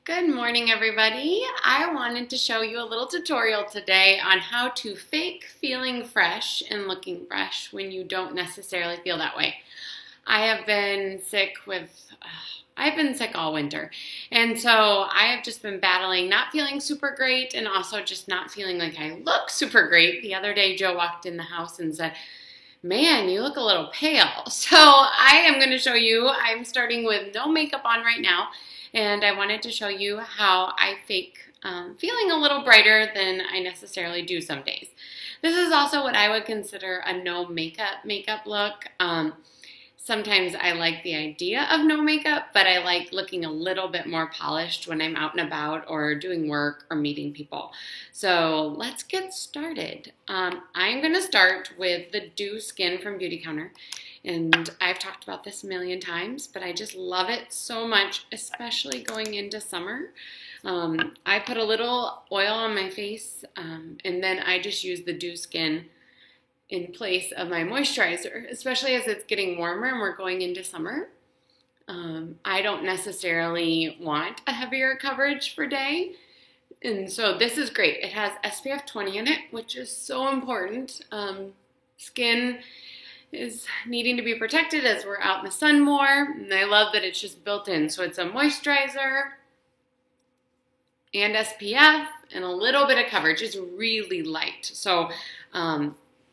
Good morning, everybody. I wanted to show you a little tutorial today on how to fake feeling fresh and looking fresh when you don't necessarily feel that way. I've been sick all winter. And so I have just been battling not feeling super great and also just not feeling like I look super great. The other day, Joe walked in the house and said, "Man, you look a little pale." So I am going to show you, I'm starting with no makeup on right now, and I wanted to show you how I fake feeling a little brighter than I necessarily do some days. This is also what I would consider a no makeup look. Sometimes I like the idea of no makeup, but I like looking a little bit more polished when I'm out and about or doing work or meeting people. So let's get started. I'm going to start with the Dew Skin from Beautycounter. And I've talked about this a million times, but I just love it so much, especially going into summer. I put a little oil on my face, and then I just use the Dew Skin in place of my moisturizer, especially as it's getting warmer and we're going into summer. I don't necessarily want a heavier coverage for day, and so this is great. It has SPF 20 in it, which is so important. Skin is needing to be protected as we're out in the sun more, and I love that it's just built in. So it's a moisturizer and SPF and a little bit of coverage. It's really light. So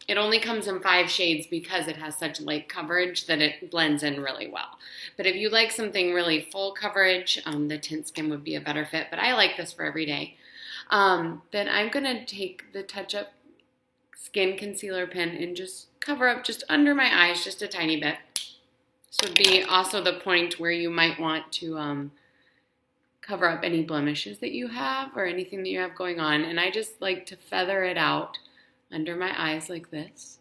it only comes in 5 shades because it has such light coverage that it blends in really well. But if you like something really full coverage, the Tint Skin would be a better fit, but I like this for every day. Then I'm going to take the Touch Up Skin Concealer Pen and just cover up just under my eyes just a tiny bit. This would be also the point where you might want to cover up any blemishes that you have or anything that you have going on. And I just like to feather it out under my eyes like this,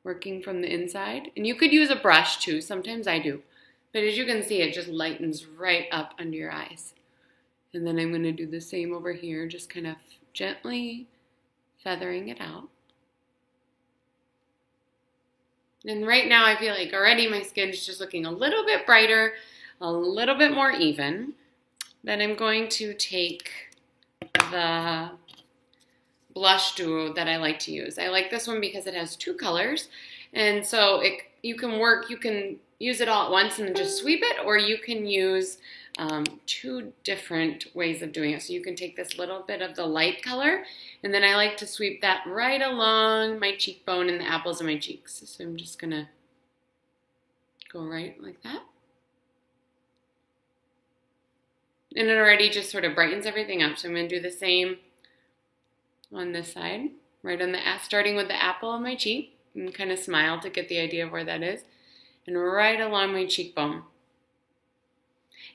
working from the inside. And you could use a brush too, sometimes I do. But as you can see, it just lightens right up under your eyes. And then I'm going to do the same over here, just kind of gently feathering it out. And right now I feel like already my skin is just looking a little bit brighter, a little bit more even. Then I'm going to take the blush duo that I like to use. I like this one because it has 2 colors, and so you can use it all at once and just sweep it, or you can use 2 different ways of doing it. So you can take this little bit of the light color, and then I like to sweep that right along my cheekbone and the apples of my cheeks. So I'm just gonna go right like that. And it already just sort of brightens everything up. So I'm gonna do the same on this side, right on the starting with the apple of my cheek, and kind of smile to get the idea of where that is, and right along my cheekbone.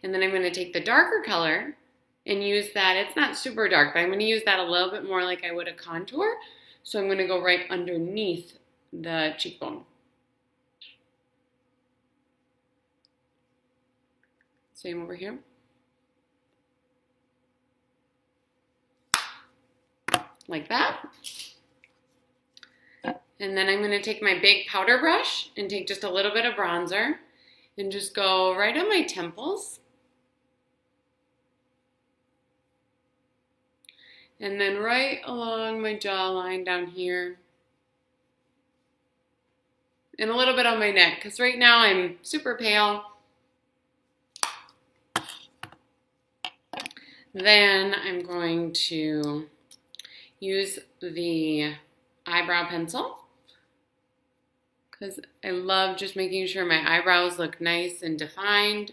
And then I'm going to take the darker color and use that. It's not super dark, but I'm going to use that a little bit more like I would a contour. So I'm going to go right underneath the cheekbone. Same over here. Like that. And then I'm going to take my big powder brush and take just a little bit of bronzer and just go right on my temples. And then right along my jawline down here. And a little bit on my neck, because right now I'm super pale. Then I'm going to use the eyebrow pencil, because I love just making sure my eyebrows look nice and defined.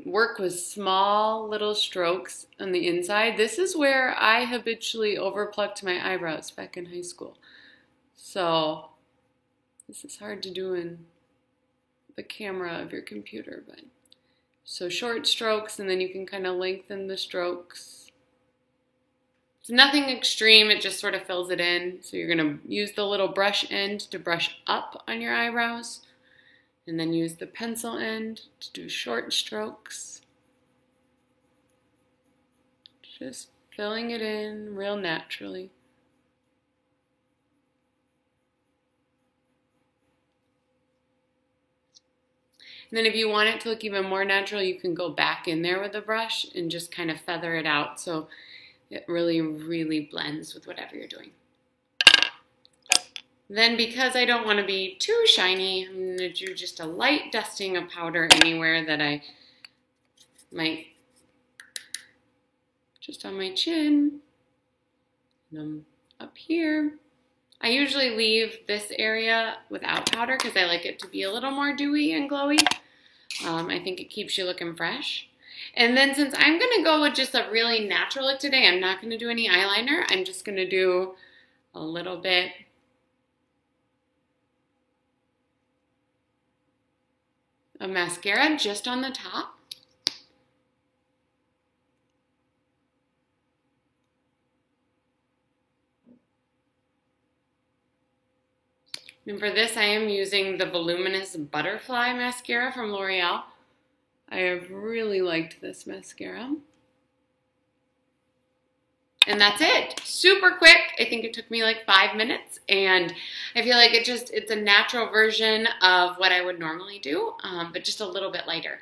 Work with small little strokes on the inside. This is where I habitually overplucked my eyebrows back in high school. So this is hard to do in the camera of your computer, but so short strokes, and then you can kind of lengthen the strokes. It's nothing extreme, it just sort of fills it in. So you're going to use the little brush end to brush up on your eyebrows, and then use the pencil end to do short strokes. Just filling it in real naturally. And then if you want it to look even more natural, you can go back in there with a brush and just kind of feather it out so it really, really blends with whatever you're doing. Then because I don't want to be too shiny, I'm going to do just a light dusting of powder anywhere that I might, just on my chin, and up here. I usually leave this area without powder because I like it to be a little more dewy and glowy. I think it keeps you looking fresh. And then since I'm going to go with just a really natural look today, I'm not going to do any eyeliner. I'm just going to do a little bit of mascara just on the top. And for this, I am using the Voluminous Butterfly Mascara from L'Oreal. I have really liked this mascara. And that's it. Super quick. I think it took me like 5 minutes. And I feel like it's a natural version of what I would normally do, but just a little bit lighter.